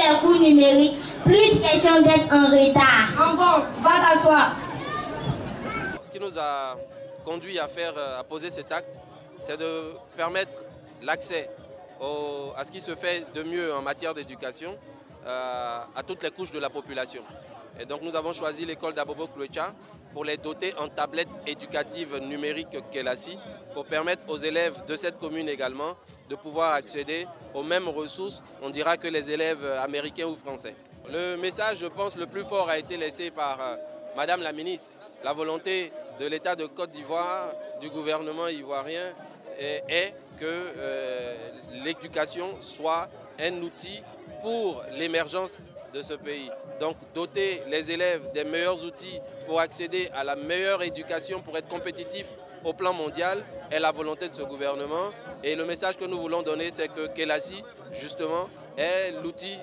les cours numériques, plus de question d'être en retard. Bon, va t'asseoir. Ce qui nous a conduit à poser cet acte, c'est de permettre l'accès à ce qui se fait de mieux en matière d'éducation à toutes les couches de la population. Et donc nous avons choisi l'école d'Abobo Klouecha pour les doter en tablettes éducatives numériques Kelassi, pour permettre aux élèves de cette commune également de pouvoir accéder aux mêmes ressources, on dira, que les élèves américains ou français. Le message, je pense, le plus fort a été laissé par Madame la ministre. La volonté de l'État de Côte d'Ivoire, du gouvernement ivoirien, est que l'éducation soit un outil pour l'émergence de ce pays. Donc doter les élèves des meilleurs outils pour accéder à la meilleure éducation, pour être compétitifs au plan mondial, est la volonté de ce gouvernement. Et le message que nous voulons donner, c'est que Kelassi, justement, est l'outil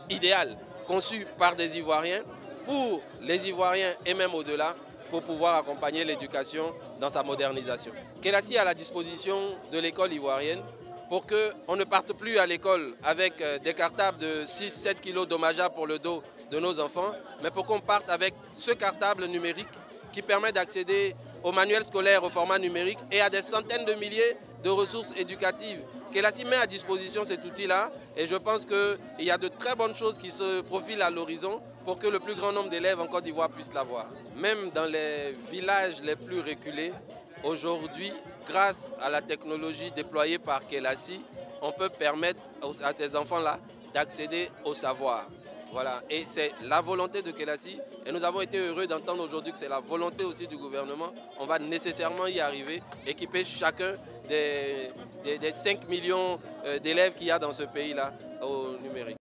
idéal conçu par des Ivoiriens, pour les Ivoiriens et même au-delà, pour pouvoir accompagner l'éducation dans sa modernisation. Kelassi est à la disposition de l'école ivoirienne pour qu'on ne parte plus à l'école avec des cartables de 6-7 kg dommageables pour le dos de nos enfants, mais pour qu'on parte avec ce cartable numérique qui permet d'accéder aux manuels scolaires au format numérique et à des centaines de milliers de ressources éducatives. Kelassi met à disposition cet outil-là et je pense qu'il y a de très bonnes choses qui se profilent à l'horizon pour que le plus grand nombre d'élèves en Côte d'Ivoire puissent l'avoir. Même dans les villages les plus reculés, aujourd'hui, grâce à la technologie déployée par Kelassi, on peut permettre à ces enfants-là d'accéder au savoir. Voilà. Et c'est la volonté de Kelassi et nous avons été heureux d'entendre aujourd'hui que c'est la volonté aussi du gouvernement. On va nécessairement y arriver, équiper chacun des 5 millions d'élèves qu'il y a dans ce pays-là au numérique.